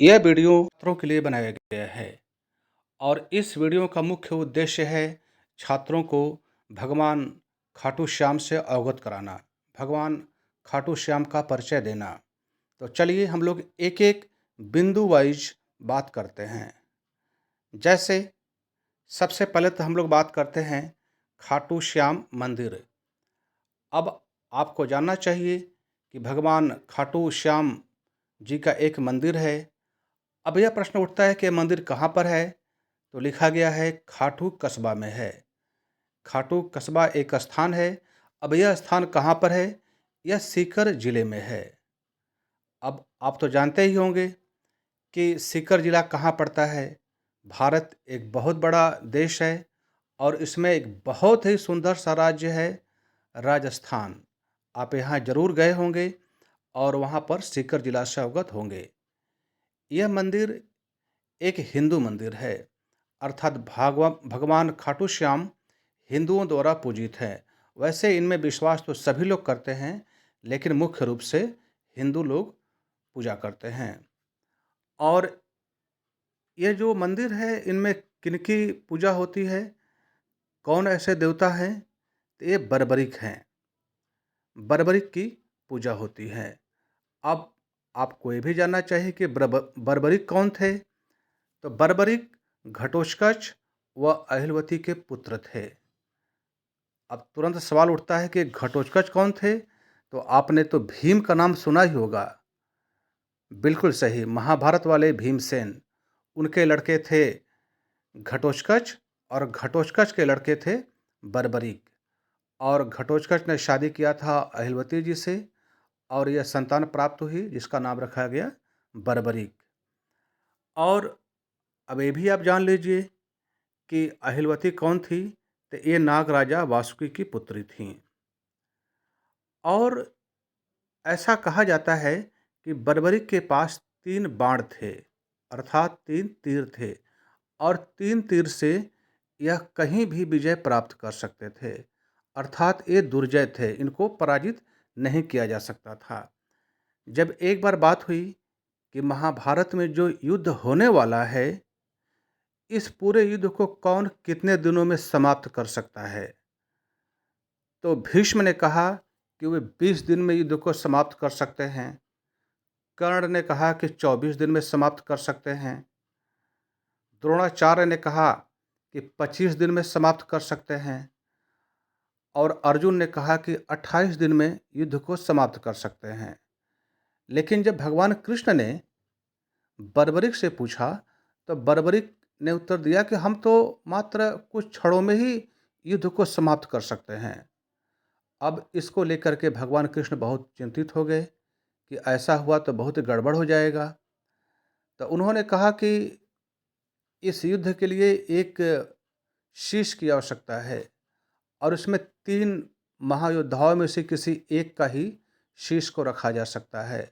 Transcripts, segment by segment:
यह वीडियो छात्रों के लिए बनाया गया है और इस वीडियो का मुख्य उद्देश्य है छात्रों को भगवान खाटू श्याम से अवगत कराना, भगवान खाटू श्याम का परिचय देना। तो चलिए हम लोग एक-एक बिंदु वाइज बात करते हैं। जैसे सबसे पहले तो हम लोग बात करते हैं खाटू श्याम मंदिर। अब आपको जानना चाहिए कि भगवान खाटू श्याम जी का एक मंदिर है। अब यह प्रश्न उठता है कि मंदिर कहाँ पर है? तो लिखा गया है खाटू कस्बा में है। खाटू कस्बा एक स्थान है। अब यह स्थान कहाँ पर है? यह सीकर जिले में है। अब आप तो जानते ही होंगे कि सीकर जिला कहाँ पड़ता है। भारत एक बहुत बड़ा देश है और इसमें एक बहुत ही सुंदर सा राज्य है राजस्थान। आप यहाँ ज़रूर गए होंगे और वहाँ पर सीकर जिला से अवगत होंगे। यह मंदिर एक हिंदू मंदिर है, अर्थात भगवान खाटू श्याम हिंदुओं द्वारा पूजित हैं। वैसे इनमें विश्वास तो सभी लोग करते हैं, लेकिन मुख्य रूप से हिंदू लोग पूजा करते हैं। और ये जो मंदिर है, इनमें किनकी पूजा होती है, कौन ऐसे देवता हैं? तो ये बर्बरिक हैं। बर्बरिक की पूजा होती है। अब आपको ये भी जानना चाहिए कि बर्बरिक कौन थे? तो बर्बरिक घटोत्कच व अहिलवती के पुत्र थे। अब तुरंत सवाल उठता है कि घटोत्कच कौन थे? तो आपने तो भीम का नाम सुना ही होगा। बिल्कुल सही, महाभारत वाले भीमसेन, उनके लड़के थे घटोत्कच और घटोत्कच के लड़के थे बर्बरिक। और घटोत्कच ने शादी किया था अहिलवती जी से और यह संतान प्राप्त हुई जिसका नाम रखा गया बर्बरिक। और अब ये भी आप जान लीजिए कि अहिलवती कौन थी? तो ये नाग राजा वासुकी की पुत्री थीं। और ऐसा कहा जाता है कि बर्बरिक के पास 3 बाण थे, अर्थात 3 तीर थे और 3 तीर से यह कहीं भी विजय प्राप्त कर सकते थे, अर्थात ये दुर्जय थे, इनको पराजित नहीं किया जा सकता था। जब एक बार बात हुई कि महाभारत में जो युद्ध होने वाला है, इस पूरे युद्ध को कौन कितने दिनों में समाप्त कर सकता है? तो भीष्म ने कहा कि वे 20 दिन में युद्ध को समाप्त कर सकते हैं। कर्ण ने कहा कि 24 दिन में समाप्त कर सकते हैं। द्रोणाचार्य ने कहा कि 25 दिन में समाप्त कर सकते हैं और अर्जुन ने कहा कि 28 दिन में युद्ध को समाप्त कर सकते हैं। लेकिन जब भगवान कृष्ण ने बर्बरिक से पूछा, तो बर्बरिक ने उत्तर दिया कि हम तो मात्र कुछ क्षणों में ही युद्ध को समाप्त कर सकते हैं। अब इसको लेकर के भगवान कृष्ण बहुत चिंतित हो गए कि ऐसा हुआ तो बहुत गड़बड़ हो जाएगा। तो उन्होंने कहा कि इस युद्ध के लिए एक शीश की आवश्यकता है और उसमें 3 महायोद्धाओं में से किसी एक का ही शीश को रखा जा सकता है।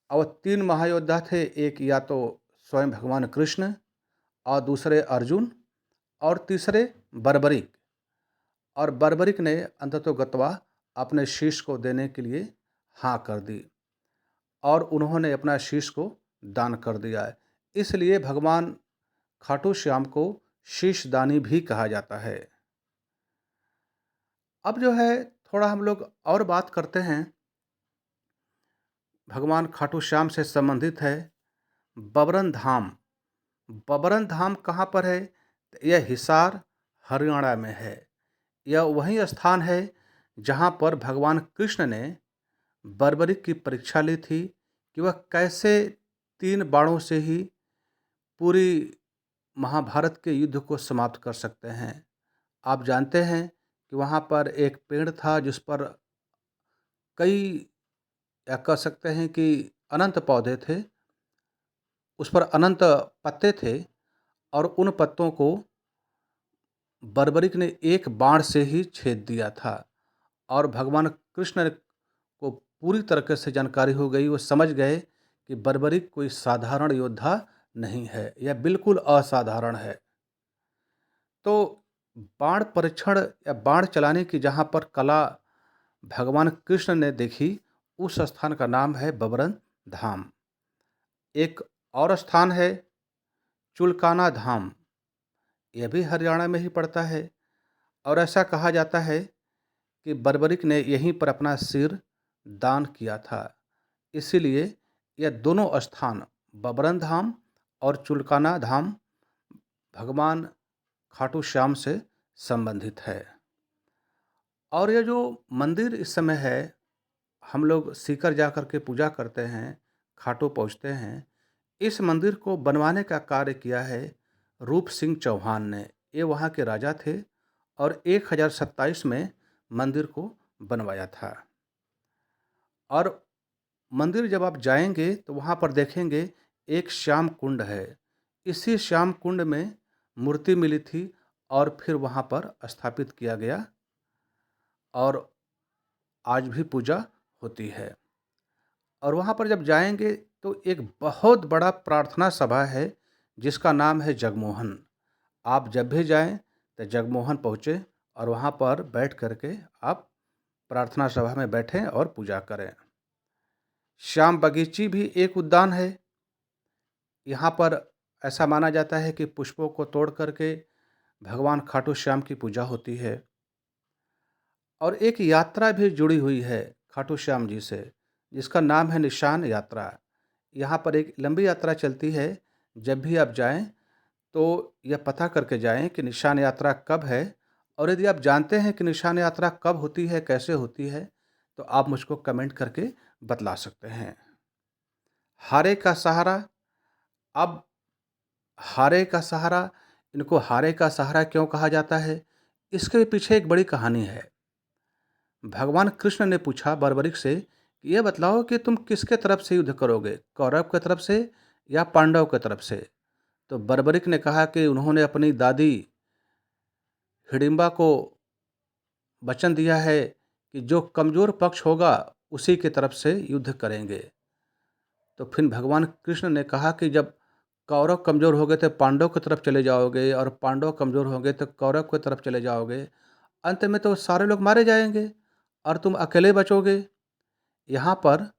और 3 महायोद्धा थे, एक या तो स्वयं भगवान कृष्ण और दूसरे अर्जुन और तीसरे बर्बरिक। और बर्बरिक ने अंततोगत्वा अपने शीश को देने के लिए हाँ कर दी और उन्होंने अपना शीश को दान कर दिया है। इसलिए भगवान खाटू श्याम को शीशदानी भी कहा जाता है। अब जो है थोड़ा हम लोग और बात करते हैं, भगवान खाटू श्याम से संबंधित है बबरन धाम। बबरन धाम कहाँ पर है? तो यह हिसार हरियाणा में है। यह वही स्थान है जहाँ पर भगवान कृष्ण ने बर्बरिक की परीक्षा ली थी कि वह कैसे 3 बाणों से ही पूरी महाभारत के युद्ध को समाप्त कर सकते हैं। आप जानते हैं कि वहाँ पर एक पेड़ था जिस पर कई, या कह सकते हैं कि अनंत पौधे थे, उस पर अनंत पत्ते थे और उन पत्तों को बर्बरिक ने एक बाण से ही छेद दिया था। और भगवान कृष्ण को पूरी तरीके से जानकारी हो गई, वो समझ गए कि बर्बरिक कोई साधारण योद्धा नहीं है, यह बिल्कुल असाधारण है। तो बाण परीक्षण या बाण चलाने की जहाँ पर कला भगवान कृष्ण ने देखी, उस स्थान का नाम है बबरन धाम। एक और स्थान है चुलकाना धाम, यह भी हरियाणा में ही पड़ता है। और ऐसा कहा जाता है कि बर्बरिक ने यहीं पर अपना सिर दान किया था। इसीलिए यह दोनों स्थान बबरन धाम और चुलकाना धाम भगवान खाटू श्याम से संबंधित है। और यह जो मंदिर इस समय है, हम लोग सीकर जा कर के पूजा करते हैं, खाटू पहुँचते हैं। इस मंदिर को बनवाने का कार्य किया है रूप सिंह चौहान ने। ये वहाँ के राजा थे और 1027 में मंदिर को बनवाया था। और मंदिर जब आप जाएंगे तो वहाँ पर देखेंगे एक श्याम कुंड है। इसी श्याम कुंड में मूर्ति मिली थी और फिर वहाँ पर स्थापित किया गया और आज भी पूजा होती है। और वहाँ पर जब जाएंगे तो एक बहुत बड़ा प्रार्थना सभा है जिसका नाम है जगमोहन। आप जब भी जाएं तो जगमोहन पहुँचे और वहाँ पर बैठ करके आप प्रार्थना सभा में बैठें और पूजा करें। श्याम बगीची भी एक उद्यान है। यहाँ पर ऐसा माना जाता है कि पुष्पों को तोड़ करके भगवान खाटू श्याम की पूजा होती है। और एक यात्रा भी जुड़ी हुई है खाटू श्याम जी से, जिसका नाम है निशान यात्रा। यहाँ पर एक लंबी यात्रा चलती है। जब भी आप जाएं तो यह पता करके जाएं कि निशान यात्रा कब है। और यदि आप जानते हैं कि निशान यात्रा कब होती है, कैसे होती है, तो आप मुझको कमेंट करके बतला सकते हैं। हारे का सहारा। अब हारे का सहारा, इनको हारे का सहारा क्यों कहा जाता है? इसके पीछे एक बड़ी कहानी है। भगवान कृष्ण ने पूछा बर्बरिक से कि यह बतलाओ कि तुम किसके तरफ से युद्ध करोगे, कौरव की तरफ से या पांडव की तरफ से? तो बर्बरिक ने कहा कि उन्होंने अपनी दादी हिडिंबा को वचन दिया है कि जो कमज़ोर पक्ष होगा उसी की तरफ से युद्ध करेंगे। तो फिर भगवान कृष्ण ने कहा कि जब कौरव कमज़ोर हो गए तो पांडव की तरफ चले जाओगे और पांडव कमज़ोर हो गए तो कौरव की तरफ चले जाओगे। अंत में तो सारे लोग मारे जाएंगे और तुम अकेले बचोगे। यहाँ पर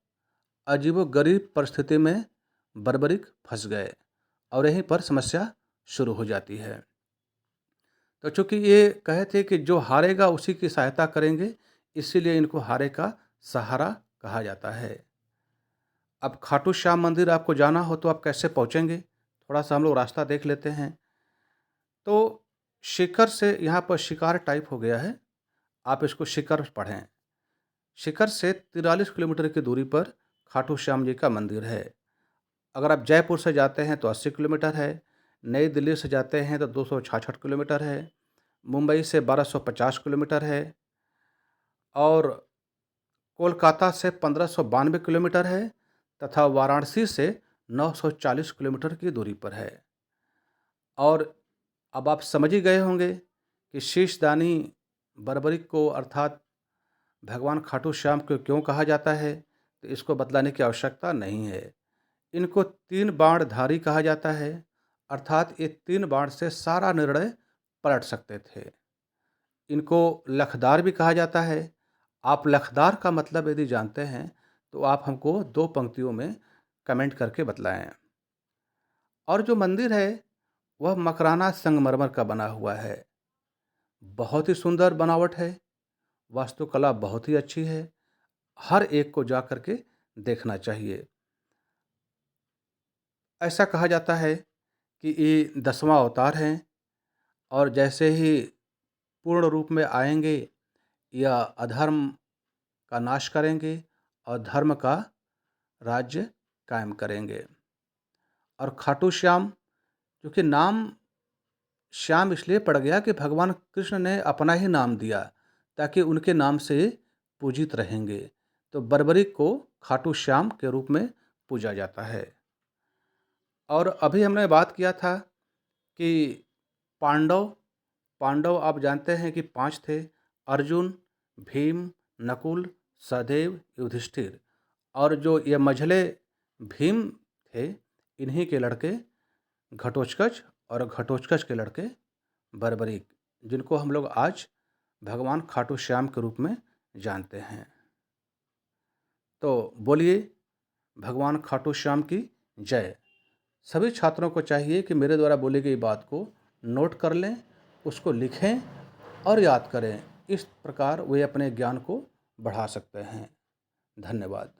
अजीबोगरीब परिस्थिति में बर्बरिक फंस गए और यहीं पर समस्या शुरू हो जाती है। तो चूंकि ये कहे थे कि जो हारेगा उसी की सहायता करेंगे, इसीलिए इनको हारे का सहारा कहा जाता है। अब खाटू श्याम मंदिर आपको जाना हो तो आप कैसे पहुँचेंगे? थोड़ा सा हम लोग रास्ता देख लेते हैं। तो शिखर से, यहाँ पर शिकार टाइप हो गया है, आप इसको शिखर पढ़ें। शिखर से 43 किलोमीटर की दूरी पर खाटू श्याम जी का मंदिर है। अगर आप जयपुर से जाते हैं तो 80 किलोमीटर है, नई दिल्ली से जाते हैं तो 266 किलोमीटर है, मुंबई से 1250 किलोमीटर है और कोलकाता से 1592 किलोमीटर है तथा वाराणसी से 940 किलोमीटर की दूरी पर है। और अब आप समझ ही गए होंगे कि शीशदानी बर्बरिक को अर्थात भगवान खाटू श्याम को क्यों कहा जाता है, तो इसको बतलाने की आवश्यकता नहीं है। इनको 3 बाणधारी कहा जाता है, अर्थात ये 3 बाण से सारा निर्णय पलट सकते थे। इनको लखदार भी कहा जाता है। आप लखदार का मतलब यदि जानते हैं तो आप हमको 2 पंक्तियों में कमेंट करके बतलाएं। और जो मंदिर है वह मकराना संगमरमर का बना हुआ है। बहुत ही सुंदर बनावट है, वास्तुकला बहुत ही अच्छी है। हर एक को जा कर के देखना चाहिए। ऐसा कहा जाता है कि ये 10वां अवतार हैं और जैसे ही पूर्ण रूप में आएंगे या अधर्म का नाश करेंगे और धर्म का राज्य कायम करेंगे। और खाटू श्याम, क्योंकि नाम श्याम इसलिए पड़ गया कि भगवान कृष्ण ने अपना ही नाम दिया ताकि उनके नाम से पूजित रहेंगे। तो बर्बरिक को खाटू श्याम के रूप में पूजा जाता है। और अभी हमने बात किया था कि पांडव पांडव आप जानते हैं कि 5 थे: अर्जुन, भीम, नकुल, सहदेव, युधिष्ठिर। और जो ये मझले भीम थे, इन्हीं के लड़के घटोत्कच और घटोत्कच के लड़के बर्बरीक, जिनको हम लोग आज भगवान खाटू श्याम के रूप में जानते हैं। तो बोलिए भगवान खाटू श्याम की जय। सभी छात्रों को चाहिए कि मेरे द्वारा बोली गई बात को नोट कर लें, उसको लिखें और याद करें। इस प्रकार वे अपने ज्ञान को बढ़ा सकते हैं। धन्यवाद।